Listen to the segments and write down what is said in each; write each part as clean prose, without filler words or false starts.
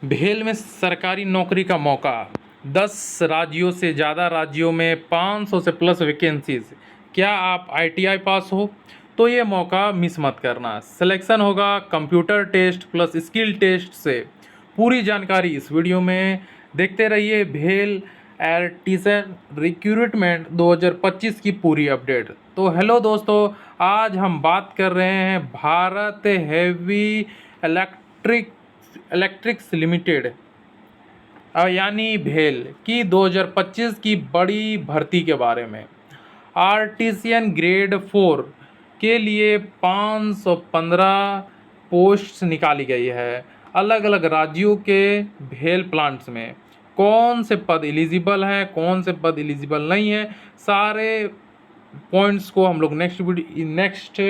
भेल में सरकारी नौकरी का मौका। 10 राज्यों से ज़्यादा राज्यों में 500 से प्लस वैकेंसीज। क्या आप आईटीआई पास हो तो ये मौका मिस मत करना। सिलेक्शन होगा computer test plus skill test से। पूरी जानकारी इस वीडियो में देखते रहिए। भेल आर्टिसन रिक्रूटमेंट 2025 की पूरी अपडेट। तो हेलो दोस्तों, आज हम बात कर रहे हैं भारत हेवी इलेक्ट्रिक्स लिमिटेड यानी भेल की 2025 की बड़ी भर्ती के बारे में। आर्टिसियन ग्रेड 4 के लिए 515 पोस्ट निकाली गई है अलग अलग राज्यों के भेल प्लांट्स में। कौन से पद एलिजिबल हैं, कौन से पद एलिजिबल नहीं है, सारे पॉइंट्स को हम लोग नेक्स्ट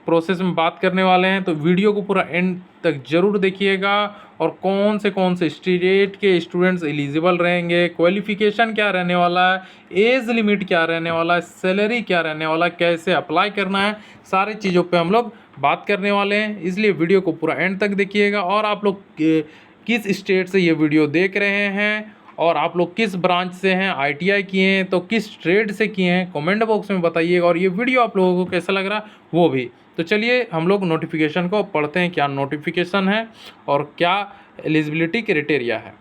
प्रोसेस में बात करने वाले हैं। तो वीडियो को पूरा एंड तक जरूर देखिएगा। और कौन से स्टेट के स्टूडेंट्स एलिजिबल रहेंगे, क्वालिफिकेशन क्या रहने वाला है, एज लिमिट क्या रहने वाला है, सैलरी क्या रहने वाला है, कैसे अप्लाई करना है, सारी चीज़ों पे हम लोग बात करने वाले हैं। इसलिए वीडियो को पूरा एंड तक देखिएगा। और आप लोग किस स्टेट से ये वीडियो देख रहे हैं और आप लोग किस ब्रांच से हैं, आईटीआई किए हैं तो किस ट्रेड से किए हैं, कमेंट बॉक्स में बताइएगा। और ये वीडियो आप लोगों को कैसा लग रहा वो भी। तो चलिए हम लोग नोटिफिकेशन को पढ़ते हैं, क्या नोटिफिकेशन है और क्या एलिजिबिलिटी क्राइटेरिया है।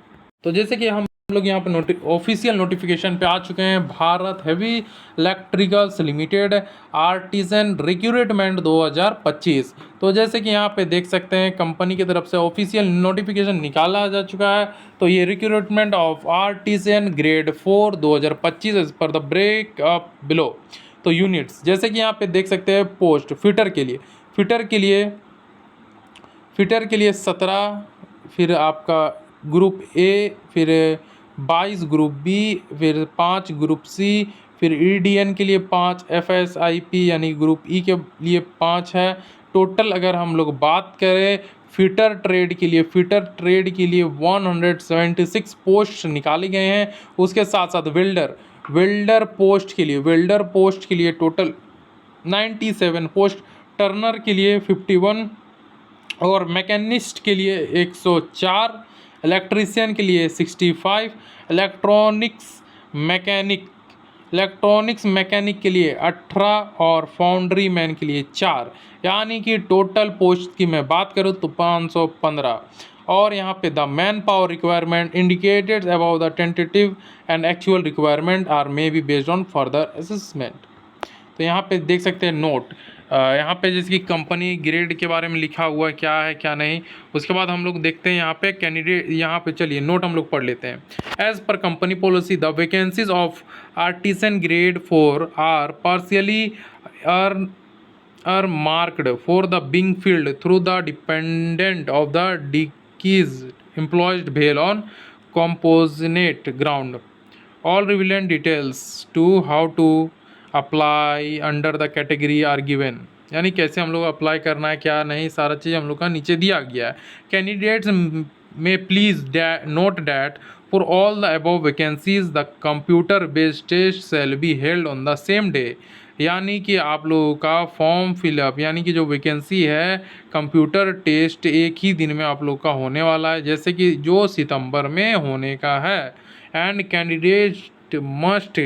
तो जैसे कि हम लोग यहाँ पे ऑफिशियल नोटिफिकेशन पे आ चुके हैं। Bharat heavy electricals limited artisan recruitment 2025। तो जैसे कि यहाँ पे देख सकते हैं कंपनी की तरफ से ऑफिशियल नोटिफिकेशन निकाला जा चुका है। तो ये recruitment of artisan grade 4 2025 as per the break up below. तो यूनिट्स जैसे कि यहाँ पे देख सकते हैं पोस्ट फिटर के लिए 17, फिर आपका ग्रुप ए, फिर 22 ग्रुप बी, फिर 5 ग्रुप सी, फिर ईडीएन के लिए 5, एफएसआईपी यानी ग्रुप ई के लिए 5 है। टोटल अगर हम लोग बात करें फिटर ट्रेड के लिए 176 पोस्ट निकाले गए हैं। उसके साथ साथ वेल्डर पोस्ट के लिए टोटल 97 पोस्ट, टर्नर के लिए 51 और मैकेनिस्ट के लिए 104, इलेक्ट्रीशियन के लिए 65, इलेक्ट्रॉनिक्स मैकेनिक के लिए 18 और फाउंड्री मैन के लिए 4। यानी कि टोटल पोस्ट की मैं बात करूँ तो 515। और यहाँ पे the manpower requirement indicated about the tentative and actual requirement are may be based on further assessment. तो यहाँ पे देख सकते हैं नोट, यहाँ पे जिसकी कंपनी ग्रेड के बारे में लिखा हुआ है क्या है क्या नहीं। उसके बाद हम लोग देखते हैं यहाँ पे कैंडिडेट, यहाँ पे चलिए नोट हम लोग पढ़ लेते हैं। As per company policy the vacancies of artisan grade 4 are partially are marked for the being filled through the dependent of the decrease employed bail on composite ground. All relevant details to how to apply under the category are given. यानी कैसे हम लोग apply करना है क्या नहीं, सारा चीज़ हम लोग का नीचे दिया गया है। कैंडिडेट्स में please note that for all the above vacancies the computer based test shall be held on the same day. यानी कि आप लोगों का फॉर्म फिलअप यानी कि जो वैकेंसी है कंप्यूटर टेस्ट एक ही दिन में आप लोग का होने वाला है, जैसे कि जो सितंबर में होने का है। And candidate must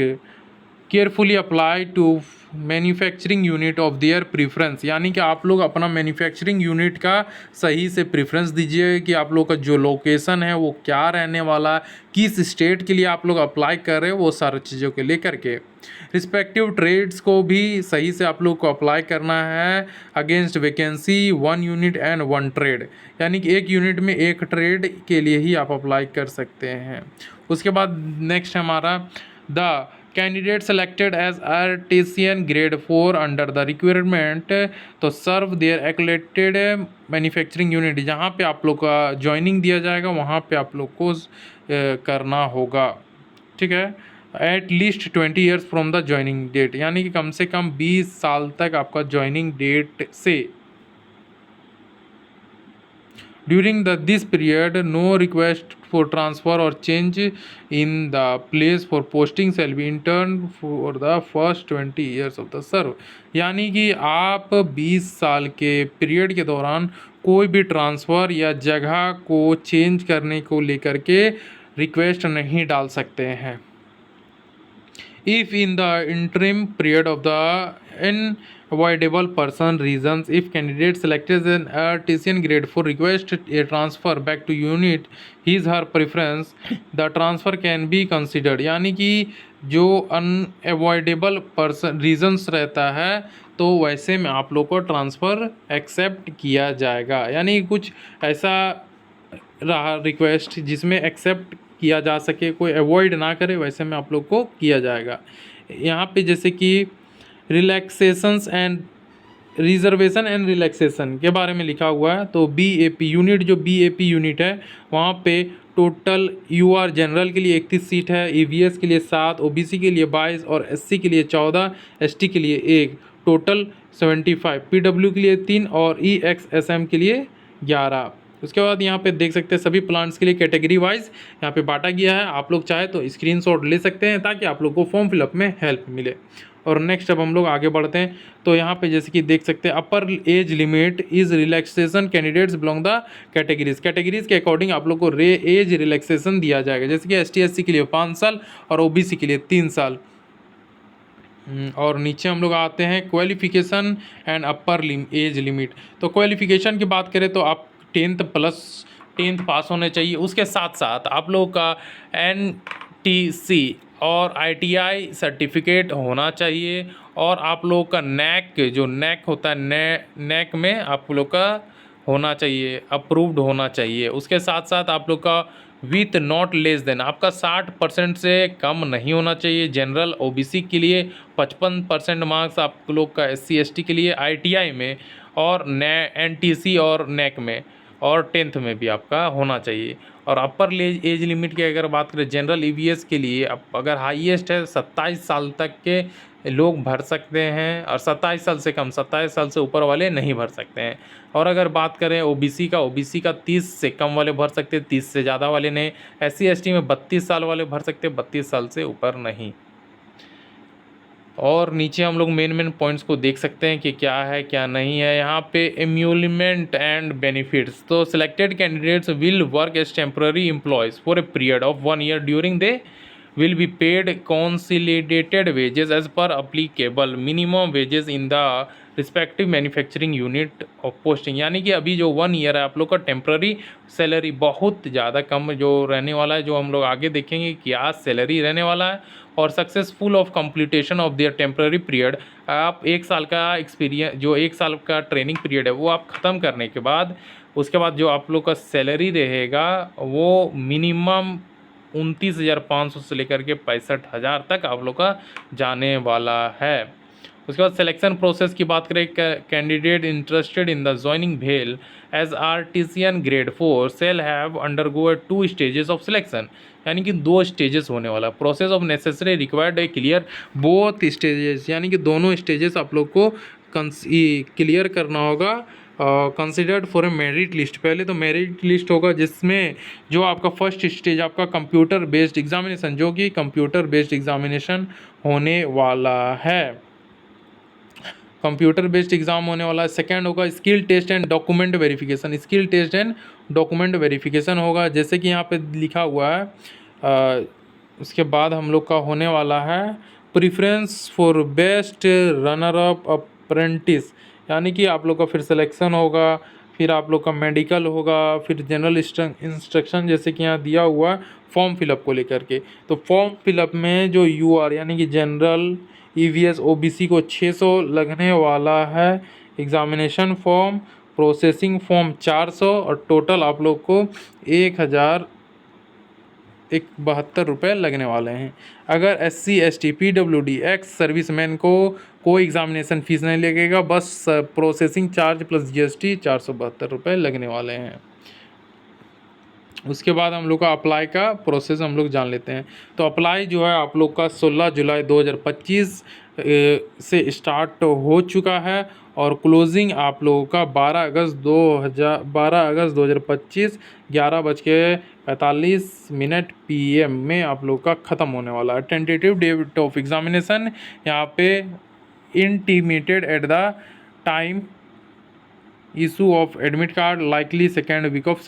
carefully apply to manufacturing unit of their preference. यानी कि आप लोग अपना मैन्युफैक्चरिंग यूनिट का सही से प्रेफरेंस दीजिए कि आप लोग का जो लोकेशन है वो क्या रहने वाला है, किस स्टेट के लिए आप लोग अप्लाई कर रहे हो, वो सारी चीज़ों के लेकर के रिस्पेक्टिव ट्रेड्स को भी सही से आप लोग को अप्लाई करना है। Against vacancy 1 unit and 1 trade, यानी कि एक यूनिट में एक ट्रेड के लिए ही आप अप्लाई कर सकते हैं। उसके बाद नेक्स्ट हमारा the candidate selected as artisan grade 4 under the requirement to serve their एक्लेटेड मैन्युफैक्चरिंग यूनिट। जहाँ पे आप लोग का ज्वाइनिंग दिया जाएगा वहाँ पे आप लोग को करना होगा, ठीक है। At least 20 years from the joining date, यानी कि कम से कम 20 साल तक आपका ज्वाइनिंग डेट से। During this period, no request for transfer or change in the place for posting shall be interned for the first 20 years of the serve. यानी कि आप 20 साल के पीरियड के दौरान कोई भी ट्रांसफ़र या जगह को चेंज करने को लेकर के रिक्वेस्ट नहीं डाल सकते हैं. If in the interim period of the unavoidable person reasons, if candidate selected an artisan grade 4 request a transfer back to unit his her preference, the transfer can be considered. यानी कि जो unavoidable person reasons रहता है तो वैसे में आप लोग को ट्रांसफ़र एक्सेप्ट किया जाएगा. यानी कुछ ऐसा रहा रिक्वेस्ट जिसमें एक्सेप्ट किया जा सके, कोई अवॉइड ना करे, वैसे में आप लोग को किया जाएगा. यहाँ पे जैसे कि relaxations and reservation and relaxation के बारे में लिखा हुआ है. तो बीएपी यूनिट, जो बीएपी यूनिट है वहाँ पे टोटल यूआर जनरल के लिए 31 सीट है, ईवीएस के लिए 7, ओबीसी के लिए 22 और एससी के लिए 14, एसटी के लिए 1, टोटल 75, पीडब्ल्यू के लिए 3 और ईएक्सएसएम के लिए 11. उसके बाद यहाँ पे देख सकते हैं सभी प्लांट्स के लिए कैटेगरी वाइज यहाँ पे बांटा गया है. आप लोग चाहे तो स्क्रीनशॉट ले सकते हैं ताकि आप लोग को फॉर्म फिलअप में हेल्प मिले. और नेक्स्ट अब हम लोग आगे बढ़ते हैं. तो यहाँ पे जैसे कि देख सकते हैं अपर age limit is relaxation candidates belong the categories के अकॉर्डिंग आप लोग को एज रिलैक्सेशन दिया जाएगा. जैसे कि एसटी एससी के लिए 5 साल और ओबीसी के लिए 3 साल. और नीचे हम लोग आते हैं qualification and upper age limit. तो क्वालिफिकेशन की बात करें तो आप 10th पास होने चाहिए. उसके साथ साथ आप लोगों का एनटीसी और आईटीआई सर्टिफिकेट होना चाहिए. और आप लोगों का नैक, जो नैक होता है नैक में आप लोग का होना चाहिए, अप्रूव्ड होना चाहिए. उसके साथ साथ आप लोग का विथ नॉट लेस देन आपका 60% से कम नहीं होना चाहिए. जनरल ओबीसी के लिए 55% मार्क्स आप लोग का, एससी एसटी के लिए आईटीआई में और एनटीसी और नैक में और 10th में भी आपका होना चाहिए. और अपर एज लिमिट की अगर बात करें जनरल ईवीएस के लिए अगर हाईएस्ट है 27 साल तक के लोग भर सकते हैं और 27 साल से कम, 27 साल से ऊपर वाले नहीं भर सकते हैं. और अगर बात करें ओबीसी का 30 से कम वाले भर सकते हैं, 30 से ज़्यादा वाले नहीं. एससी एसटी में 32 साल वाले भर सकते हैं, 32 साल से ऊपर नहीं. और नीचे हम लोग मेन पॉइंट्स को देख सकते हैं कि क्या है क्या नहीं है. यहाँ पे एम्यूलमेंट एंड बेनिफिट्स. तो selected candidates will work as temporary employees for a period of 1 year during they will be paid consolidated wages as per applicable minimum wages in the respective manufacturing unit of posting. यानी कि अभी जो 1 year है आप लोग का temporary salary बहुत ज़्यादा कम जो रहने वाला है, जो हम लोग आगे देखेंगे क्या सैलरी रहने वाला है. और successful of completion of their temporary period, आप 1 साल का एक्सपीरियंस, जो 1 साल का ट्रेनिंग पीरियड है वो आप ख़त्म करने के बाद उसके बाद जो आप लोग का सैलरी रहेगा वो मिनिमम 29,500 से लेकर के 65,000 तक आप लोग का जाने वाला है. उसके बाद सिलेक्शन प्रोसेस की बात करें, candidate interested in the joining भेल as artisan grade 4 shall have undergo 2 stages of selection. यानी कि 2 स्टेजेस होने वाला. Process of necessary required a clear both stages. यानी कि दोनों स्टेजेस आप लोग को क्लियर करना होगा. Considered for a merit list. पहले तो मेरिट लिस्ट होगा जिसमें जो आपका फर्स्ट स्टेज आपका कंप्यूटर बेस्ड एग्जामिनेशन, जो कि कंप्यूटर बेस्ड एग्जामिनेशन होने वाला है, कंप्यूटर बेस्ड एग्जाम होने वाला है. सेकंड होगा skill test and document verification. Skill test and document verification होगा जैसे कि यहाँ पे लिखा हुआ है. उसके बाद हम लोग का होने वाला है preference for best runner up apprentice. यानी कि आप लोग का फिर सिलेक्शन होगा, फिर आप लोग का मेडिकल होगा, फिर जनरल इंस्ट्रक्शन जैसे कि यहाँ दिया हुआ फॉर्म फिलअप को लेकर के. तो फॉर्म फिलअप में जो यूआर यानी कि जनरल ईवीएस ओबीसी को 600 लगने वाला है. एग्ज़ामिनेशन फॉर्म, प्रोसेसिंग फॉर्म 400 और टोटल आप लोग को 1,072 रुपये लगने वाले हैं. अगर SC ST PWD ex serviceman को कोई एग्ज़ामिनेशन फ़ीस नहीं लगेगा, बस प्रोसेसिंग चार्ज प्लस जीएसटी 472 रुपये लगने वाले हैं. उसके बाद हम लोग का अप्लाई का प्रोसेस हम लोग जान लेते हैं। तो अप्लाई जो है आप लोग का 16 जुलाई 2025 से स्टार्ट हो चुका है और क्लोजिंग आप लोगों का 12 अगस्त 2025 11:45 PM में आप लोग का ख़त्म होने वाला है। टेंटेटिव डेट ऑफ एग्जामिनेशन यहाँ पे intimated at the time issue of admit card likely second week of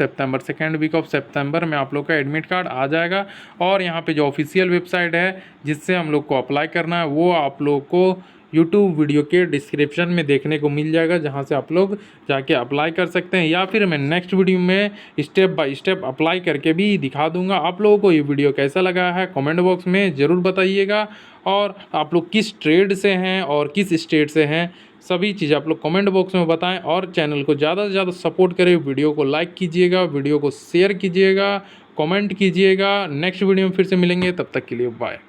September में आप लोग का एडमिट कार्ड आ जाएगा। और यहाँ पे जो ऑफिशियल वेबसाइट है जिससे हम लोग को अप्लाई करना है वो आप लोग को यूट्यूब वीडियो के डिस्क्रिप्शन में देखने को मिल जाएगा, जहाँ से आप लोग जाके अप्लाई कर सकते हैं, या फिर मैं नेक्स्ट वीडियो में स्टेप बाय स्टेप अप्लाई करके भी दिखा दूंगा। आप लोगों को ये वीडियो कैसा लगा है कमेंट बॉक्स में ज़रूर बताइएगा, और आप लोग किस ट्रेड से हैं और किस स्टेट से हैं सभी चीज़ आप लोग कमेंट बॉक्स में बताएं। और चैनल को ज़्यादा से ज़्यादा सपोर्ट करें, वीडियो को लाइक कीजिएगा, वीडियो को शेयर कीजिएगा, कमेंट कीजिएगा। नेक्स्ट वीडियो में फिर से मिलेंगे, तब तक के लिए बाय।